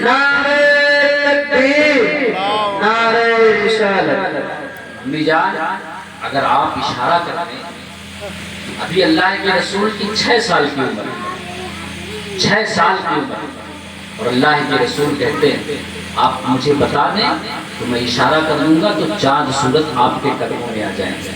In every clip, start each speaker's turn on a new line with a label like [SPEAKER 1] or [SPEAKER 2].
[SPEAKER 1] نعرہ تکبیر، نعرہ رسالت۔
[SPEAKER 2] امی جان اگر آپ اشارہ کرتے ابھی اللہ کے رسول کی 6 سال کی عمر، 6 سال کی عمر، اور اللہ کے رسول کہتے ہیں آپ مجھے بتا دیں تو میں اشارہ کر دوں گا تو چاند سورج آپ کے قدموں میں آ جائیں گے۔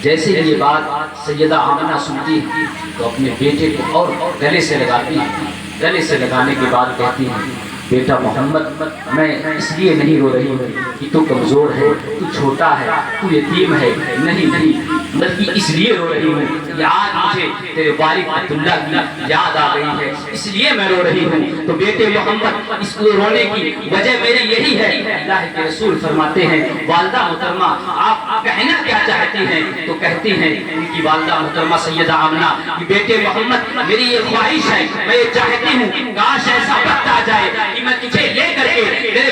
[SPEAKER 2] جیسے یہ بات سیدہ آمنہ سنتی ہیں تو اپنے بیٹے کو اور گلے سے لگاتی ہیں، گلے سے لگانے کے بعد کہتی ہیں بیٹا محمد میں اس لیے نہیں رو رہی ہوں کہ تو کمزور ہے، تو چھوٹا ہے، تو یتیم ہے، نہیں بلکہ اس لیے رو رہی ہوں کہ آج مجھے تیرے والد عبداللہ کی یاد آ گئی ہے، اس لیے میں رو رہی ہوں۔ تو بیٹے محمد اس کو رونے کی وجہ میری یہی ہے۔ اللہ کے رسول فرماتے ہیں والدہ محترمہ آپ کہنا کیا چاہتی ہیں؟ تو کہتی ہیں ان کی والدہ محترمہ سیدہ آمنہ کہ بیٹے محمد میری یہ خواہش ہے، میں یہ چاہتی ہوں کاش ایسا وقت آ جائے کہ میں تجھے لے کر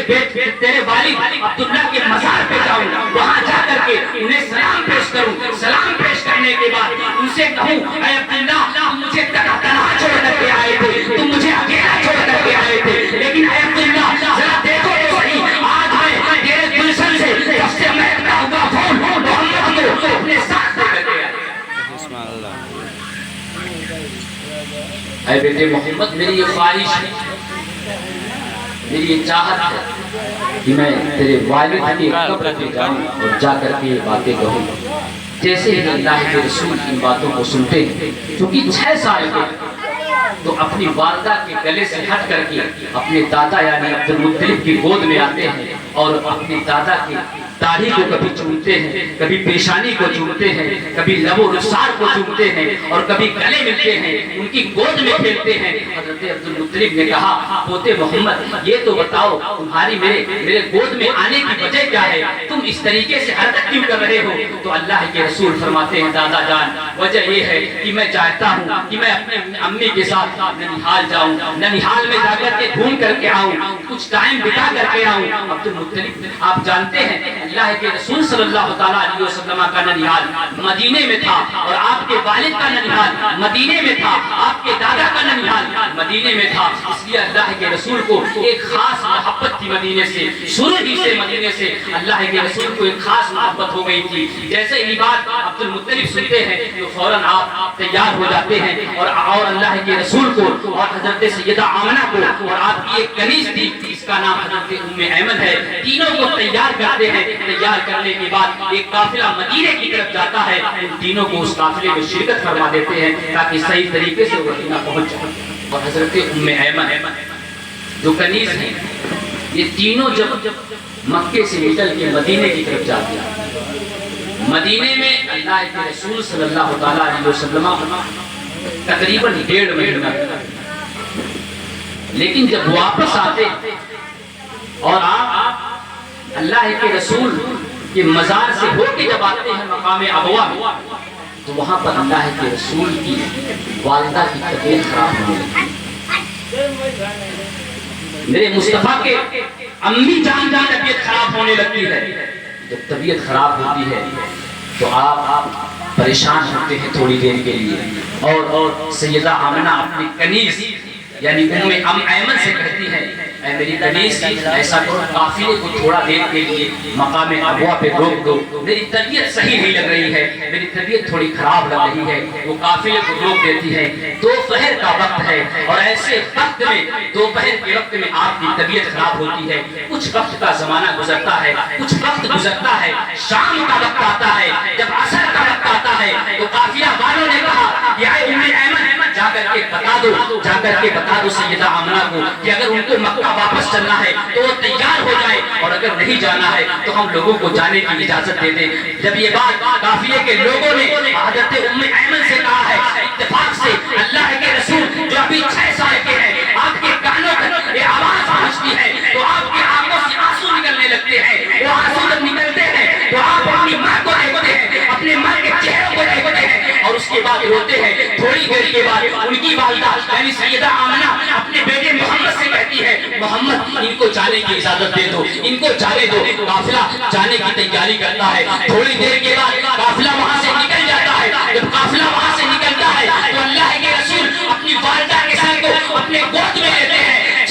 [SPEAKER 2] کے تیرے والد عبداللہ کے مزار پہ جاؤں، وہاں جا کر کے انہیں سلام پیش کروں، سلام پیش کرنے کے بعد ان سے کہوں اے عبداللہ تم مجھے تنہا چھوڑ کر کے آئے تھے، تم مجھے اکیلا چھوڑ کر کے آئے تھے، لیکن اے عبداللہ ذرا دیکھو تو صحیح آج میں تیرے گلشن سے جب سے مہکتا ہوا پھول محمد کو اپنے ساتھ لے کر کے آئے۔ اے بیٹے محمد میری یہ خواہش ہے، میری یہ چاہت ہے کہ میں تیرے والد کی قبر پہ جاؤں اور جا کر کے یہ باتیں کہوں۔ جیسے ہی اللہ کے رسول ان باتوں کو سنتے ہیں چونکہ 6 سال کے تو اپنی والدہ کے گلے سے ہٹ کر کے اپنے دادا یعنی عبدالمطلب کی گود میں آتے ہیں اور اپنے دادا کی داڑھی کو کبھی چومتے ہیں، کبھی پیشانی کو چومتے ہیں، کبھی لب و رخسار کو چومتے ہیں اور کبھی گلے ملتے ہیں، ان کی گود میں کھیلتے ہیں۔ حضرت عبدالمطلب نے کہا پوتے محمد یہ تو بتاؤ تمہاری میرے گود میں آنے کی وجہ کیا ہے، تم اس طریقے سے حرکت کیوں کر رہے ہو؟ تو اللہ کے رسول فرماتے ہیں دادا جان وجہ یہ ہے کہ میں چاہتا ہوں کہ میں اپنے امی کے ساتھ ننیحال جاؤں، ننیحال میں جا کر کے گھوم کر کے آؤں، کچھ ٹائم بتا کر کے آؤں۔ عبدالمطلب آپ جانتے ہیں اللہ کے رسول صلی اللہ تعالیٰ علیہ وسلم کا ننیحال مدینے میں تھا اور آپ کے والد کا ننیحال مدینے میں تھا، آپ کے دادا کا ننیحال مدینے میں تھا، اس لیے اللہ کے رسول کو ایک خاص محبت تھی مدینے سے، شروع ہی سے مدینے سے اللہ کے رسول کو ایک خاص محبت ہو گئی تھی۔ جیسے ہی بات عبدالمطلب سنتے ہیں تو فوراً آپ تیار ہو جاتے ہیں اور اللہ کے رسول کو اور حضرت سیدہ آمنہ کو اور آپ کی ایک کنیز تھی اس کا نام حضرت ام ایمن ہے، تینوں کو تیار کرتے ہیں۔ تیار کرنے کے بعد ایک قافلہ مدینے کی طرف جاتا ہے، ان تینوں کو اس قافلے میں شرکت فرما دیتے ہیں تاکہ صحیح طریقے سے وہ مدینہ پہنچ جائے۔ اور حضرت ام ایمن جو کنیز ہیں یہ تینوں جب مکے سے نکل کے مدینے کی طرف جاتے ہیں، مدینے میں اللہ کے رسول صلی اللہ تعالیٰ علیہ وسلم تقریباً 1.5 مہینہ، لیکن جب واپس آتے اور آپ اللہ کے رسول کے مزار سے ہو کے جب آتے ہیں مقام ابوا میں تو وہاں پر اللہ کے رسول کی والدہ کی طبیعت خراب ہونے لگی۔ میرے مصطفیٰ کے امی جان کی طبیعت خراب ہونے لگتی ہے۔ جب طبیعت خراب ہوتی ہے تو آپ پریشان ہوتے ہیں تھوڑی دیر کے لیے اور سیدہ آمنہ اپنی کنیز یعنی ام ایمن سے کہتی ہے اے میری کنیز ایسا کرو قافلے کو تھوڑا دیر کے لیے مقام ابوا پہ روک دو، میری طبیعت صحیح نہیں لگ رہی ہے، میری طبیعت تھوڑی خراب لگ رہی ہے۔ وہ قافلے کو روک دیتی ہے۔ دوپہر کا وقت ہے اور ایسے وقت میں دوپہر کے وقت میں آپ کی طبیعت خراب ہوتی ہے، کچھ وقت کا زمانہ گزرتا ہے، کچھ وقت گزرتا ہے، شام کا وقت آتا ہے، جب عصر کا وقت آتا ہے تو قافلہ والوں نے کہا کہ اے ام ایمن جا کر کے بتا دو سیدہ آمنہ کو کہ اگر ان کو مکہ واپس چلنا ہے تو وہ تیار ہو جائے اور اگر نہیں جانا ہے تو ہم لوگوں کو جانے کی اجازت دے دیں۔ جب یہ بات قافلے کے لوگوں نے حضرت ام ایمن سے کہا ہے اتفاق سے اللہ کے رسول جو ابھی 6 سال کے ہیں آپ کے کانوں تک یہ آواز پہنچتی ہے تو آپ کی آنکھوں سے آنسو نکلنے لگتے ہیں۔ وہ آنسو جب نکلتے ہیں تو آپ اپنی ماں کو دیکھتے ہیں، اپنے ماں کے چہروں کو دیکھتے ہیں اور اس کے بعد روتے ہیں۔ تھوڑی دیر کے بعد ان کی والدہ یعنی سیدہ آمنہ اپنے بیٹے محمد سے کہتی ہے محمد ان کو جانے کی اجازت دے دو، ان کو جانے دو۔ قافلہ جانے کی تیاری کرتا ہے۔ تھوڑی دیر کے بعد قافلہ وہاں سے نکل جاتا ہے۔ جب قافلہ وہاں سے نکلتا ہے تو اللہ کے رسول اپنی والدہ کے سر کو اپنے گود میں لیتے ہیں،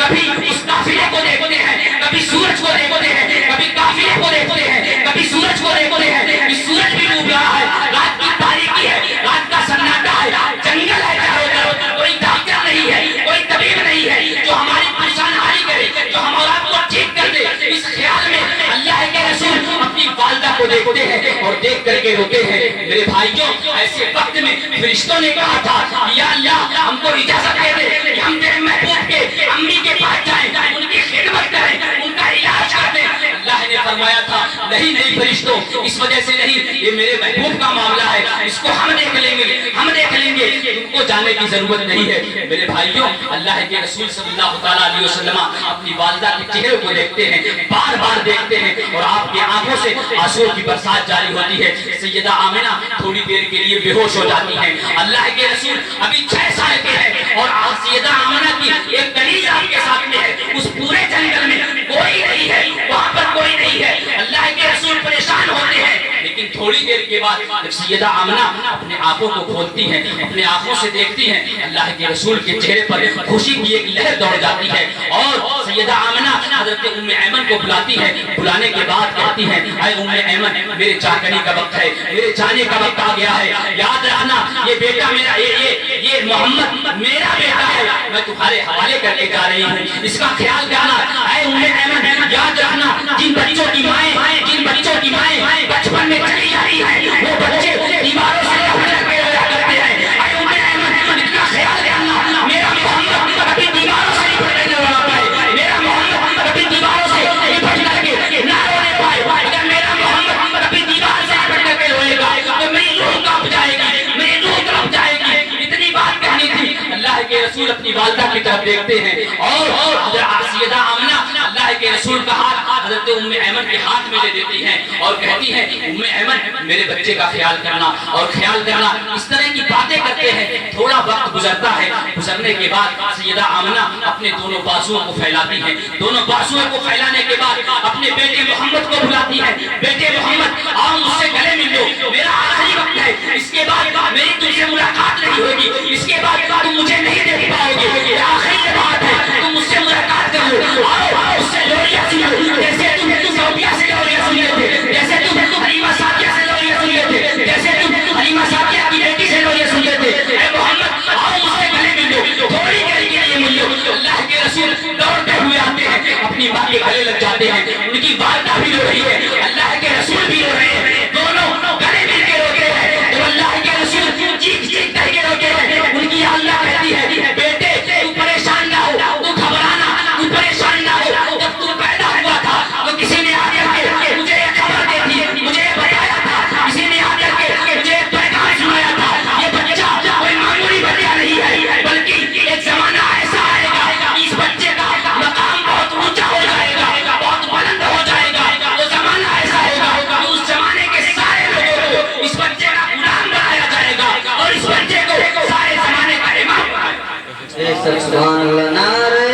[SPEAKER 2] کبھی اس قافلے کو دیکھتے ہیں، کبھی سورج کو دیکھتے ہیں، کبھی قافلے کو دیکھتے ہیں، کبھی سورج کو دیکھتے ہیں کہ سورج بھی ڈوب رہا ہے، رات کی تاریکی ہے، رات کا سناٹا ہے، جنگل ہے چاروں طرف، کوئی ڈاکٹر نہیں ہے، کوئی طبیب نہیں ہے جو ہماری پریشان حالی کرے، جو ہمارا کو ٹھیک کر دے۔ اس خیال میں اللہ کے رسول اپنی والدہ کو دیکھتے ہیں اور دیکھ کر کے روتے ہیں۔ میرے بھائیوں، ایسے وقت میں فرشتوں نے کہا تھا یا اللہ ہم کو اجازت دے دے کہ ہم تیرے محبوب کے امی کے پاس جائیں، ان کی خدمت کریں، ان کا علاج کریں۔ اللہ نے فرمایا تھا نہیں فرشتوں، اس وجہ سے نہیں، یہ میرے محبوب کا معاملہ ہے، اس کو ہم دیکھ لیں گے، ہم دیکھ لیں گے، ان کو جانے کی ضرورت نہیں ہے۔ میرے بھائیوں، اللہ کے رسول صلی اللہ تعالیٰ علیہ وسلم اپنی والدہ کے چہرے کو دیکھتے ہیں، بار بار دیکھتے ہیں، اور آپ کی آنکھوں سے آنسو کی برسات جاری ہوتی ہے۔ سیدہ آمنہ تھوڑی دیر کے لیے بے ہوش ہو جاتی ہیں۔ اللہ کے رسول ابھی 6 سال کے ہیں اور سیدہ آمنہ کی ایک کنیز آپ کے سامنے ہے، اس پورے جنگل میں کوئی نہیں ہے، وہاں پر کوئی نہیں ہے۔ اللہ کے رسول پریشان ہوتے ہیں، لیکن تھوڑی دیر کے بعد جب سیدہ آمنہ اپنے آنکھوں کو کھولتی ہیں، اپنے آنکھوں سے دیکھتی ہیں، اللہ کے رسول کے چہرے پر خوشی کی ایک لہر دوڑ جاتی ہے، اور سیدہ آمنہ حضرت ام ایمن کو بلاتی ہے۔ بلانے کے بعد کہتی ہیں اے ام ایمن، میرے چاکنی کا وقت ہے، میرے جانے کا وقت آ گیا ہے، یاد رکھنا یہ بیٹا میرا، یہ محمد میرا بیٹا ہے، میں تمہارے حوالے کر کے جا رہی ہوں، اس کا خیال کرنا۔ اے ام ایمن، یاد رکھنا جن بچوں کی مائیں بچپن میں چلی جاتی ہیں، وہ بچے دیواروں سے لپٹ کے رویا کرتے ہیں۔ اے ام ایمن، ان کا خیال کرنا، میرا محمد کبھی دیواروں سے لپٹ کے نہ رونا پائے، میرا محمد کبھی دیواروں سے لپٹ کر کے نہ رونے پائے۔ اگر میرا محمد کبھی دیوار سے لپٹ کر کے روئے گا تو میری روح کانپ جائے گی، میری روح تڑپ جائے گی۔ اتنی بات کہنی تھی۔ اللہ کے رسول اپنی والدہ کی طرف دیکھتے ہیں، اور حضرت سیدہ آمنہ اللہ کے رسول کا ہاتھ حضرت ام ایمن کے ہاتھ میں دے دیتی ہیں اور کہتی ہیں ام ایمن، میرے بچے کا خیال کرنا اور خیال کرنا۔ اس طرح کی باتیں کرتے ہیں، تھوڑا وقت گزرتا ہے، گزرنے کے بعد سیدہ آمنہ اپنے دونوں بازوؤں کو پھیلاتی ہیں، دونوں بازوؤں کو پھیلانے کے بعد اپنے بیٹے محمد کو بلاتی ہیں، بیٹے محمد آؤ مجھ سے گلے مل لو، میرا آخری وقت ہے، اس کے بعد میری تم سے ملاقات نہیں ہوگی، اس کے بعد تم مجھے نہیں دیکھ پاؤ گے، یہ آخری بات ہے، تم مجھ سے ملاقات کر لو، آؤ اس سے لوریاں سنو، جیسے تم صوفیہ سے لوریاں سن لیتے، جیسے تم حلیمہ سعدیہ سے لوریاں سن لیتے، جیسے تم حلیمہ سعدیہ کی بیٹی سے لوریاں سن لیتے۔ اے محمد آؤ مجھ سے گلے مل لو، تھوڑی دیر کے لیے مل لو۔ اللہ کے رسول دوڑتے ہوئے آتے ہیں، اپنی ماں کے گلے لگ جاتے ہیں، ان کی والدہ بھی رو رہی ہے، اللہ کے رسول بھی رو رہے ہیں، دونوں گلے مل کے روتے ہیں، تو اللہ کے رسول چیخ چیخ کر کے روتے ہیں۔ ان کی اللہ کہتی ہے بیٹے تو پریشان نہ ہو، تو گھبرانا، تو پریشان نہ ہو، جب تو پیدا ہوا تھا تو کسی نے آ کر کے مجھے یہ خبر دے دی، مجھے یہ بتایا تھا، کسی نے آ کر کے مجھے ایک پیغام سنایا تھا، یہ بچہ کوئی معمولی بچہ نہیں ہے، بلکہ ایک زمانہ ایسا آئے گا اس بچے کا مقام بہت اونچا ہو جائے گا، بہت بلند ہو جائے گا، وہ زمانہ ایسا ہوگا کہ اس زمانے کے سارے لوگوں کو اس بچے کا غلام بنایا جائے گا اور اس بچے کو سارے زمانے کا امام بنایا جائے گا۔
[SPEAKER 1] سبحان اللہ، نعرہ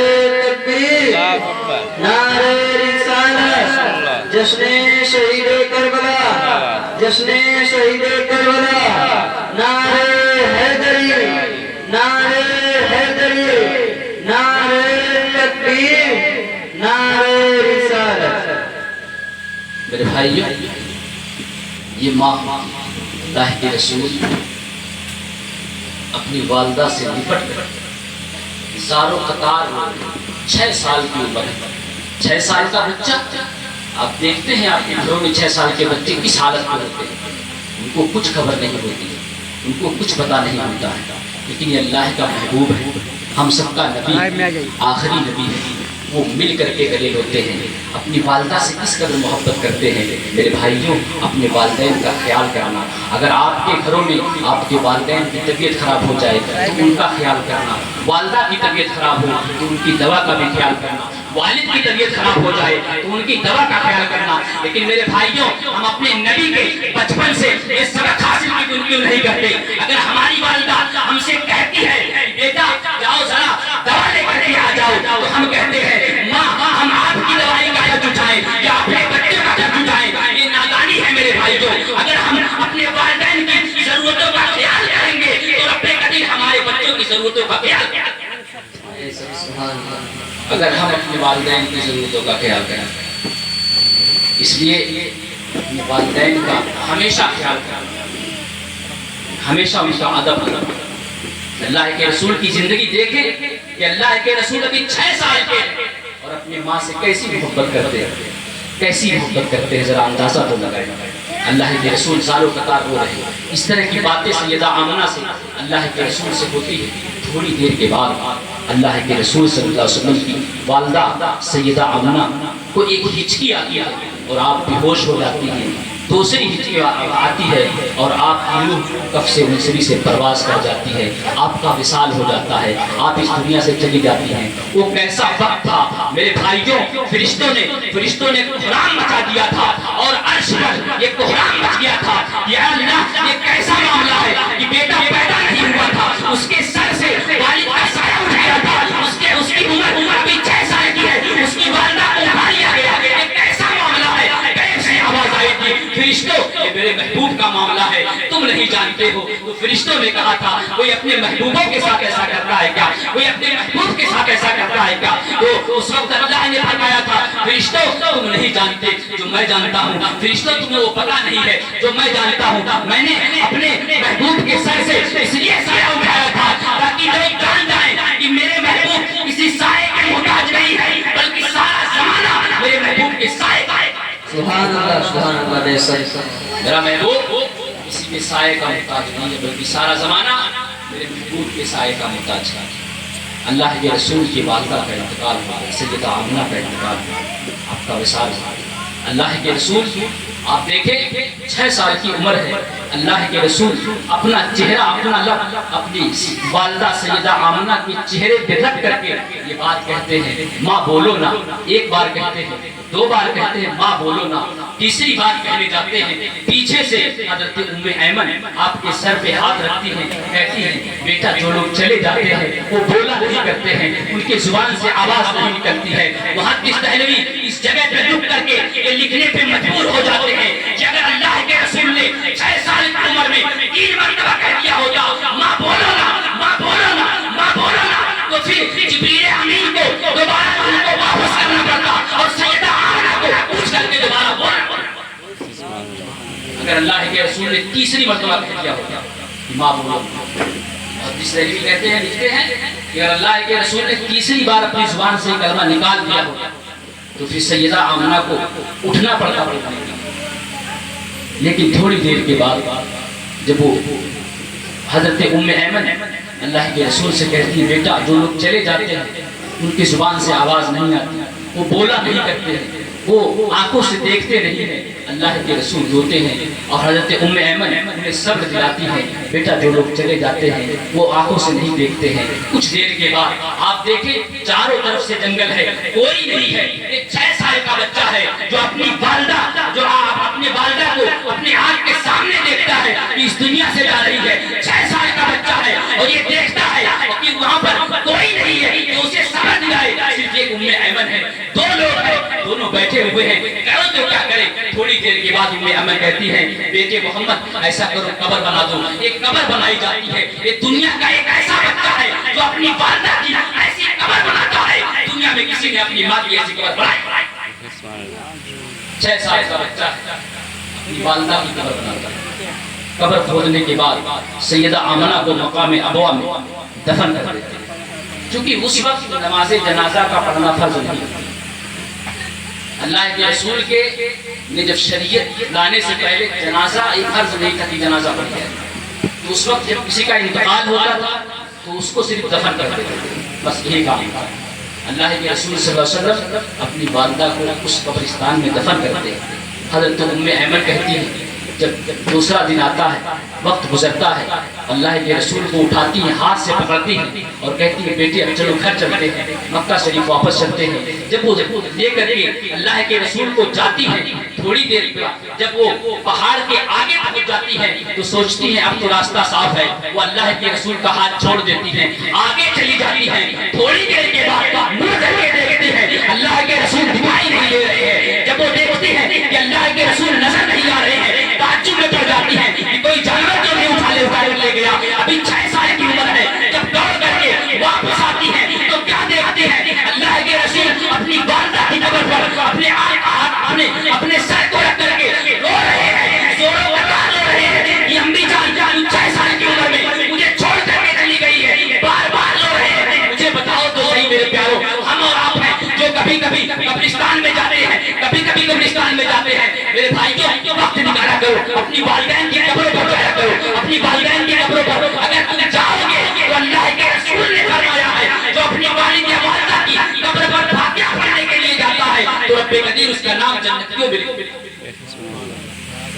[SPEAKER 1] تکبیر، نعرہ رسالت، جشن شہید کربلا، جشن شہید کربلا، نعرہ حیدری، نعرہ حیدری، نعرہ تکبیر، نعرہ رسالت۔
[SPEAKER 2] میرے بھائیو، یہ ماں اللہ کے رسول اپنی والدہ سے لپٹ کر زارو قطار 6 سال کی عمر ہے، 6 سال کا بچہ، آپ دیکھتے ہیں آپ کے گھروں میں 6 سال کے بچے کس حالت میں ہوتے ہیں، ان کو کچھ خبر نہیں ہوتی، ان کو کچھ پتا نہیں ہوتا ہے، لیکن یہ اللہ کا محبوب ہے، ہم سب کا نبی ہے، آخری نبی ہے، وہ مل کر کے گلے ہوتے ہیں، اپنی والدہ سے کس قدر محبت کرتے ہیں۔ میرے بھائیوں، اپنے والدین کا خیال کرنا، اگر آپ کے گھروں میں آپ کے والدین کی طبیعت خراب ہو جائے تو ان کا خیال کرنا، والدہ کی طبیعت خراب ہو تو ان کی دوا کا بھی خیال کرنا، والد کی طبیعت خراب ہو جائے تو ان کی دوا کا خیال کرنا۔ لیکن میرے بھائیوں، ہم اپنے نبی کے بچپن سے یہ سبق حاصل کیوں نہیں کرتے؟ اگر ہماری والدہ ہم سے کہتی ہے بیٹا جاؤ ذرا دوا لے کر کے آ جاؤ، تو ہم کہتے ہیں ماں ہم آپ کی دوائی کا خرچ اٹھائیں یا اپنے بچے کا خرچ اٹھائیں، یہ نادانی ہے میرے بھائیوں۔ اگر ہم اپنے والدین کی ضرورتوں کا خیال کریں گے تو رب کریم ہمارے بچوں کی ضرورتوں کا خیال کریں گے۔ اگر ہم اپنے والدین کی ضرورتوں کا خیال کریں، اس لیے اپنے والدین کا ہمیشہ خیال کریں، ہمیشہ ان کا ادب کریں۔ اللہ کے رسول کی زندگی دیکھیں کہ اللہ کے رسول ابھی 6 سال کے ہیں اور اپنی ماں سے کیسی محبت کرتے ہیں، کیسی محبت کرتے ہیں، ذرا اندازہ تو لگائیں۔ اللہ کے رسول سالوں قطار ہو رہے ہیں۔ اس طرح کی باتیں سیدہ آمنہ سے اللہ کے رسول سے ہوتی ہے۔ تھوڑی دیر کے بعد اللہ کے رسول صلی اللہ علیہ وسلم کی والدہ سیدہ آمنہ کو ایک ہچکی آتی ہے اور آپ بے ہوش ہو جاتی ہیں۔ دوسری ہچکی آتی ہے اور آپ کی روح کف سے منصری سے پرواز کر جاتی ہے، آپ کا وصال ہو جاتا ہے، آپ اس دنیا سے چلی جاتی ہیں۔ وہ کیسا وقت تھا میرے بھائیوں، فرشتوں نے کوہرام مچا دیا تھا اور عرش پر یہ کوہرام مچ گیا تھا۔ یا اللہ، یہ کیسا معاملہ ہے کہ بیٹا پیدا نہیں ہوا تھا، اس کے سر سے والد کا سایہ اٹھ گیا تھا، اس کی عمر ابھی 6 سال کی ہے، اس کی والدہ کو اٹھا لیا گیا۔ یہ کیسا معاملہ ہے؟ کیسے آواز آئی تھی؟ فرشتوں، یہ میرے محبوب کا معاملہ ہے، تم نہیں جانتے ہو۔ تو فرشتوں نے کہا تھا کوئی اپنے محبوبوں کے ساتھ ایسا کرتا ہے کیا؟ کوئی اپنے محبوب کے ساتھ ایسا کرتا ہے کیا؟ تو اس وقت اللہ نے فرمایا تھا فرشتوں تم نہیں جانتے جو میں جانتا ہوں، فرشتوں تمہیں وہ پتہ نہیں ہے جو میں جانتا ہوں۔ میں نے اپنے محبوب کے سر سے اس لیے سایہ اٹھایا تھا تاکہ لوگ جان جائیں کہ میرے محبوب کسی سائے کے محتاج نہیں ہے، بلکہ سارا زمانہ میرے محبوب کے سائے کا ہے۔
[SPEAKER 1] سبحان اللہ بے شک۔
[SPEAKER 2] میرا محبوب کسی کے سائے کا محتاج نہیں ہے، بلکہ سارا زمانہ میرے محبوب کے سائے کا محتاج ہے۔ اللہ کے رسول کی والدہ کا انتقال ہوا، سیدہ آمنہ کا انتقال ہوا، آپ کا وصال ہوا۔ اللہ کے رسول آپ دیکھیں 6 سال کی عمر ہے، اللہ کے رسول اپنا چہرہ، اپنا لب اپنی والدہ سیدہ آمنہ کے چہرے پہ رکھ کر کے یہ بات کہتے ہیں ماں بولو نا۔ ایک بار کہتے ہیں، 2 بار کہتے ہیں ماں بولو نا، تیسری بار کہنے جاتے ہیں پیچھے سے حضرت ام ایمن آپ کے سر پہ ہاتھ رکھتی ہیں، کہتی ہیں بیٹا جو لوگ چلے جاتے ہیں وہ بولا نہیں کرتے ہیں، ان کے زبان سے آواز نہیں نکلتی ہے۔ محدث دہلوی اس جگہ پہ رک کر کے یہ لکھنے پہ مجبور ہو جاتے ہیں کہ اگر اللہ کے رسول نے 6 سال کی عمر میں 3 مرتبہ کہہ دیا ہوتا ماں بولو نا، ماں بولو نا، ماں بولو نا، تو پھر جبریل امین کو دوبارہ ان کو واپس کرنا پڑتا اور سیدہ آمنہ کو پوچھ کر کے دوبارہ بولنا پڑتا۔ اگر اللہ کے رسول نے تیسری مرتبہ کہہ دیا ہوتا کہ ماں بولو، اور جس طرح کہتے ہیں لکھتے ہیں کہ اگر اللہ کے رسول نے تیسری بار اپنی زبان سے کلمہ نکال دیا ہوتا تو پھر سیدہ آمنہ کو اٹھنا پڑتا۔ لیکن تھوڑی دیر کے بعد جب وہ حضرت ام ایمن اللہ کے رسول سے کہتی ہے بیٹا جو لوگ چلے جاتے ہیں ان کی زبان سے آواز نہیں آتی، وہ بولا نہیں کرتے ہیں، وہ آنکھوں سے دیکھتے نہیں ہیں، اللہ کے رسول روتے ہیں اور حضرت ام ایمن انہیں صبر دلاتی ہیں بیٹا جو لوگ چلے جاتے ہیں وہ آنکھوں سے نہیں دیکھتے ہیں۔ کچھ دیر کے بعد آپ دیکھیں چاروں طرف سے جنگل ہے، کوئی نہیں ہے، ایک 6 سال کا بچہ ہے جو اپنی والدہ کو اپنے آنکھ کے سامنے دیکھتا ہے کہ اس دنیا سے جا رہی ہے، 6 سال کا بچہ ہے اور یہ دیکھتا ہے کہ وہاں پر کوئی نہیں ہے کہ اسے سمجھ دلائے، صرف ایک ام ایمن ہے، 2 لوگ ہیں، دونوں بیٹھے ہوئے ہیں، کرو تو کیا کرے۔ تھوڑی دیر کے بعد ام ایمن کہتی ہے بیٹے محمد ایسا کرو قبر بنا دو۔ ایک قبر بنائی جاتی ہے، یہ دنیا کا ایک ایسا بچہ ہے جو اپنی والدہ کی ایسی قبر بناتا ہے، دنیا میں کسی نے اپنی ماں کی ایسی قبر بنائی۔ 6 سال کا بچہ ہے اپنی والدہ کی قبر بناتا ہے۔ قبر کھودنے کے بعد سیدہ آمنہ کو مقام ابوا میں دفن کر دیتے ہیں، چونکہ اس وقت نماز جنازہ کا پڑھنا فرض نہیں۔ اللہ کے رسول کے نے جب شریعت لانے سے پہلے جنازہ ایک فرض نہیں تھا کہ جنازہ پڑھ جائے، تو اس وقت جب کسی کا انتقال ہوتا تھا تو اس کو صرف دفن کر دیتے تھے، بس یہی کام تھا۔ اللہ کے رسول صلی اللہ علیہ وسلم اپنی والدہ کو اس قبرستان میں دفن کرتے ہیں۔ حضرت ام ایمن کہتی ہے جب دوسرا دن آتا ہے، وقت گزرتا ہے، اللہ کے رسول کو اٹھاتی ہیں، ہاتھ سے پکڑتی ہیں اور کہتی ہیں بیٹے اب چلو گھر چلتے ہیں، مکہ شریف واپس چلتے ہیں۔ جب وہ لے کر کے اللہ کے رسول کو جاتی ہیں، تھوڑی دیر بعد جب وہ پہاڑ کے آگے پہنچ جاتی ہیں تو سوچتی ہیں اب تو راستہ صاف ہے، وہ اللہ کے رسول کا ہاتھ چھوڑ دیتی ہیں، آگے چلی جاتی ہیں۔ تھوڑی دیر کے بعد منہ کر کے دیکھتی ہیں اللہ کے رسول دکھائی نہیں دے رہے ہیں۔ جب وہ دیکھتی ہیں کہ اللہ کے رسول نظر نہیں آ رہے ہیں، تعجب میں پڑ جاتی ہیں کہ کوئی جانور تو نہیں اٹھا لے گیا، ابھی 6 سال کی عمر ہے۔ جب دوڑ کر کے واپس آتی ہیں تو کیا کبھی کبھی قبرستان میں جاتے ہیں، کبھی کبھی قبرستان میں جاتے ہیں، میرے بھائیوں وقت نکالا کرو، اپنی والدین کی قبروں پر جایا کرو، اپنی والدین کی قبروں پر اگر تم جاؤ گے تو اللہ کے رسول نے فرمایا ہے جو اپنی والد یا والدہ کی قبر پر فاتحہ پڑھنے کے لیے جاتا ہے تو رب قدیر اس کا نام جنتیوں میں لکھ دیتا ہے،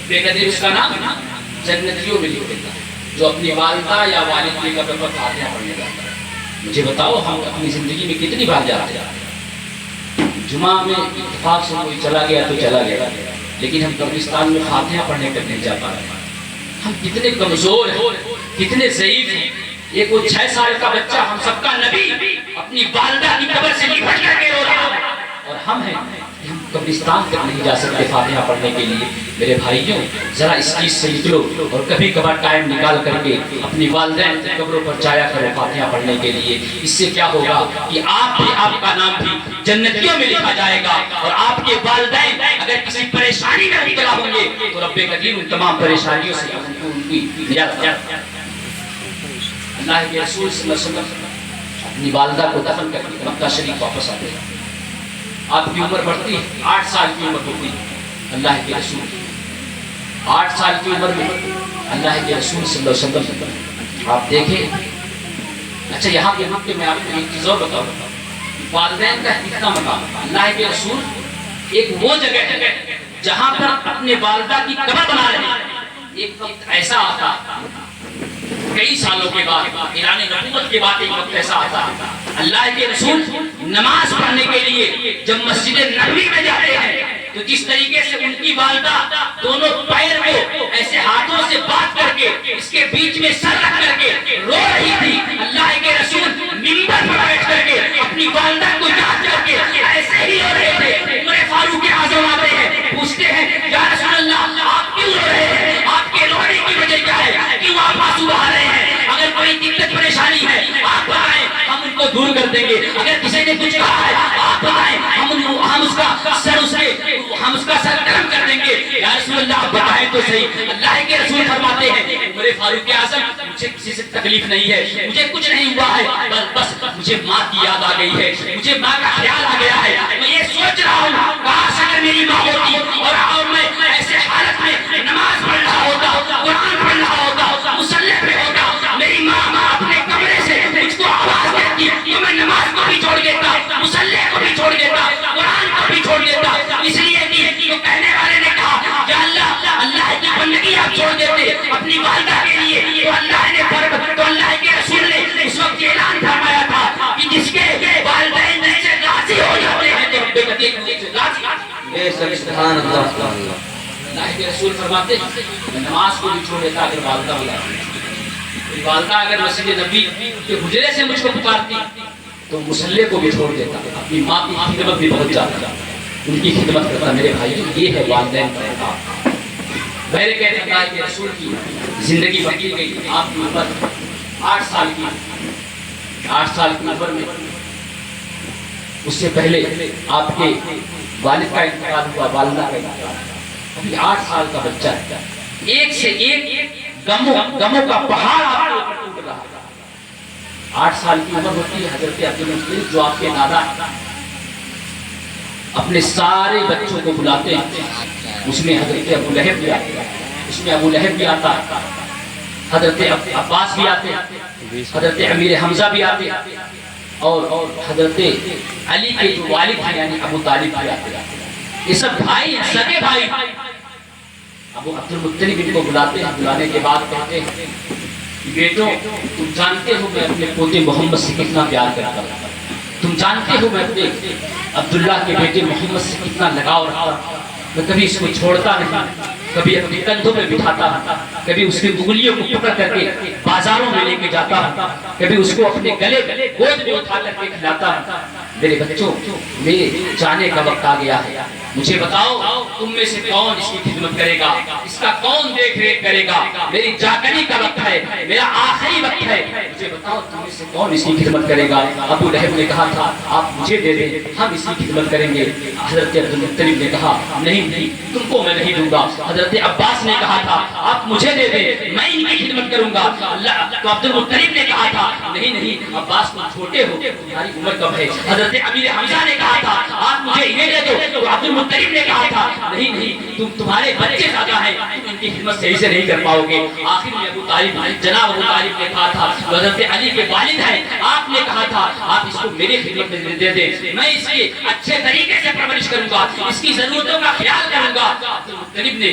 [SPEAKER 2] رب قدیر اس کا نام جنتیوں میں لکھ دیتا ہے جو اپنی والدہ یا والد کی قبر پر فاتحہ پڑھنے جاتا ہے۔ مجھے بتاؤ ہم اپنی زندگی میں کتنی بار جاتے ہیں؟ جمعہ میں اتفاق سے کوئی چلا گیا تو چلا گیا، لیکن ہم قبرستان میں فاتحہ پڑھنے تک نہیں جا پا رہے۔ ہم کتنے کمزور ہیں، کتنے ضعیف ہیں۔ ایک وہ 6 سال کا بچہ ہم سب کا نبی اپنی والدہ کی قبر سے لپٹ کر کے رو رہا ہے، اور ہم ہیں ہم قبرستان تک نہیں جا سکتے فاتحہ پڑھنے کے لیے۔ میرے بھائیوں ذرا اس چیز سے نکلو اور کبھی کبھار ٹائم نکال کر کے اپنی والدین کی قبروں پر جایا کرو فاتحہ پڑھنے کے لیے۔ اس سے کیا ہوگا کہ آپ کا نام بھی جنتیوں میں لکھا جائے گا، اور آپ کے والدین اگر کسی پریشانی میں مبتلا ہوں گے تو رب قدیر ان تمام پریشانیوں سے ان کی نجات۔ اللہ کے رسول صلی اللہ علیہ وسلم اپنی والدہ کو دفن کر کے مکہ شریف واپس آتے ہیں۔ آپ کی عمر بڑھتی ہے، 8 سال کی عمر ہوتی ہے۔ اللہ کے رسول 8 سال کی عمر میں اللہ کے رسول صلی اللہ علیہ وسلم آپ دیکھیں۔ اچھا یہاں پہ میں آپ کو ایک چیز اور بتاؤں، والدین کا کتنا مقام۔ اللہ کے رسول ایک وہ جگہ ہے جہاں پر اپنے والدہ کی قبر بنا رہے ہیں۔ ایک وقت ایسا آتا کئی سالوں کے بعد، اعلان نبوت کے بعد ایک وقت ایسا آتا اللہ کے رسول نماز پڑھنے کے لیے جب مسجد نبوی میں جاتے ہیں تو جس طریقے سے ان کی والدہ دونوں پیر کو ایسے ہاتھوں سے باندھ کر کے اس کے بیچ میں سر رکھ کر کے رو رہی تھی، اللہ کے رسول منبر پر بیٹھ کر کے اپنی والدہ کو یاد کر کے ایسے ہی رو رہے تھے۔ عمر فاروق اعظم آتے ہیں، پوچھتے ہیں یا رسول اللہ آپ کیوں رو رہے ہیں؟ آپ کے رونے کی وجہ کیا ہے؟ کیوں آپ آنسو بہا رہے ہیں؟ اگر کوئی دقت پریشانی ہے آپ بتائیں، ہم ان کو دور کر دیں گے۔ اگر کسی نے کچھ کہا ہے آپ بتائیں، ہم اس کا سر گرم کر دیں گے۔ یا رسول اللہ آپ بتائیں تو صحیح۔ اللہ کے رسول فرماتے ہیں عمر فاروق اعظم مجھے کسی سے تکلیف نہیں ہے، مجھے کچھ نہیں ہوا ہے، بس مجھے ماں کی یاد آ گئی ہے، مجھے ماں کا خیال آ گیا ہے۔ میں یہ سوچ رہا ہوں کاش اگر میری ماں ہوتی اور میں ایسے حالت میں نماز پڑھ رہا ہوتا، قرآن پڑھ رہا ہوتا، مصلی پہ ہوتا، میری ماں اپنے کمرے سے مجھ کو آواز دیتی تو میں نماز کو بھی چھوڑ دیتا، مصلی کو بھی چھوڑ دیتا، قرآن کو بھی چھوڑ دیتا، اس لیے کہ تو کہنے والے نے کہا کہ اللہ کی بندگی آپ چھوڑ دیتے اپنی والدہ کے لیے، تو اللہ کے رسول نے اس وقت اعلان فرمایا تھا کہ جس کے والدین جس سے راضی ہو جاتے ہیں تو رب قدیر ان سے راضی۔
[SPEAKER 1] سبحان اللہ۔
[SPEAKER 2] اللہ کے رسول فرماتے ہیں میں نماز کو بھی چھوڑ دیتا اگر والدہ بلاتی، میری والدہ اگر مسجد نبی کے حجرے سے مجھ کو پکارتی تو مصلی کو بھی چھوڑ دیتا، اپنی ماں کی خدمت بھی پہنچ جاتا، ان کی خدمت کرتا۔ میرے بھائی یہ ہے والدین کا انعام۔ میرے کہتے ہیں اللہ کے رسول کی زندگی بتائی گئی، آپ کی عمر 8 سال کی، 8 سال کی عمر میں اس سے پہلے آپ کے والد کا انتقال ہوا، والدہ کا انتقال، ابھی 8 سال کا بچہ ہے، ایک سے ایک غموں کا پہاڑ آپ کے اوپر ٹوٹ رہا ہے۔ 8 سال کی عمر ہوتی ہے حضرت عبدالمطلب جو آپ کے دادا اپنے سارے بچوں کو بلاتے ہیں، اس میں حضرت ابو لہب بھی آتے ہیں، اس میں ابو لہب بھی آتا ہے، حضرت عباس بھی آتے ہیں، حضرت امیر حمزہ بھی آتے ہیں، اور حضرت علی کے جو والد ہیں یعنی ابو طالب بھی آتے ہیں۔ یہ سب بھائی ہیں، سگے بھائی۔ ابو عبدالمطلب ان کو بلاتے ہیں، بلانے کے بعد کہتے ہیں بیٹو تم جانتے ہو میں اپنے پوتے محمد سے کتنا پیار کرتا ہوں، تم جانتے ہو میں اپنے عبداللہ کے بیٹے محمد سے کتنا لگاؤ رکھتا ہوں، میں کبھی اس کو چھوڑتا نہیں، کبھی اپنے کندھوں میں بٹھاتا ہوں، کبھی اس کی انگلیوں کو پکڑ کر کے بازاروں میں لے کے جاتا ہوں، کبھی اس کو اپنے گلے گود میں اٹھا کر کے کھلاتا ہوں۔ میرے بچوں میرے جانے کا وقت آ گیا ہے، مجھے بتاؤ تم میں سے کون اس کی خدمت کرے گا، اس کا کون دیکھ ریکھ کرے گا، میری جاگنے کا وقت ہے، میرا آخری وقت ہے، مجھے بتاؤ تم میں سے کون اس کی خدمت کرے گا۔ ابو لہب نے کہا تھا آپ مجھے دے دیں، ہم اس کی خدمت کریں گے۔ حضرت عبد المطلب نے کہا نہیں تم کو میں نہیں دوں گا۔ حضرت عباس نے کہا تھا آپ مجھے دے دیں، میں ان کی خدمت کروں گا۔ تو عبد المطلب نے کہا تھا نہیں عباس تم چھوٹے ہو، تمہاری عمر کم ہے۔ حضرت امیر حمزہ نے کہا تھا آپ مجھے انہیں دے دو۔ تو عبد المطلب نے کہا تھا نہیں تمہارے بچے زیادہ ہیں، تم ان کی خدمت صحیح سے نہیں کر پاؤ گے۔ آخر میں ابو طالب جناب ابو طالب نے کہا تھا حضرت علی کے والد ہیں، آپ نے کہا تھا آپ اس کو میری خدمت میں دے دیں، میں اس کی اچھے طریقے سے پرورش کروں گا، اس کی ضرورتوں کا خیال کروں گا۔ عبد المطلب نے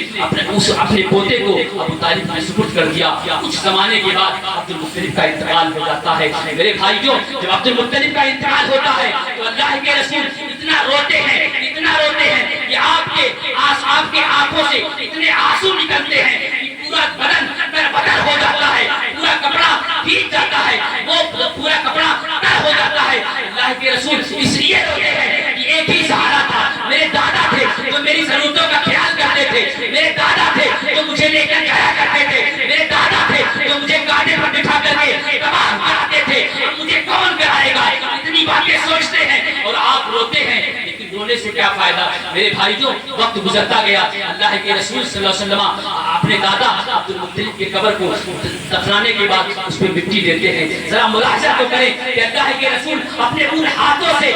[SPEAKER 2] اپنے پوتے کو ابو طالب نے سپرد کر دیا۔ کچھ زمانے کے بعد عبد المطلب کا انتقال ہو جاتا ہے۔ میرے بھائیوں جب عبد المطلب کا انتقال ہوتا ہے تو اللہ کے رسول اتنا روتے ہیں کہ آپ کے آنکھوں سے اتنے آنسو نکلتے ہیں کہ پورا بدن بدر ہو جاتا ہے، پورا کپڑا بھیگ جاتا ہے، وہ پورا کپڑا تر ہو جاتا ہے۔ اللہ کے رسول اس لیے روتے ہیں کہ ایک ہی سہارا تھا، میرے دادا تھے جو میری ضرورتوں کا خیال کرتے تھے، میرے دادا تھے جو مجھے لے کر جایا کرتے تھے، میرے دادا تھے جو مجھے گاڑی پر بٹھا کر کے تباہ کراتے تھے، مجھے کون کرائے گا، اتنی باتیں سوچتے ہیں اور آپ روتے ہیں۔ لیکن رونے سے کیا فائدہ میرے بھائیوں، وقت گزرتا گیا۔ اللہ کے رسول صلی اللہ علیہ وسلم اپنے دادا عبد المطلب کے قبر کو دفنانے کے بعد اس پہ مٹی دیتے ہیں۔ ذرا ملاحظہ تو کریں کہ اللہ کے رسول اپنے ان ہاتھوں سے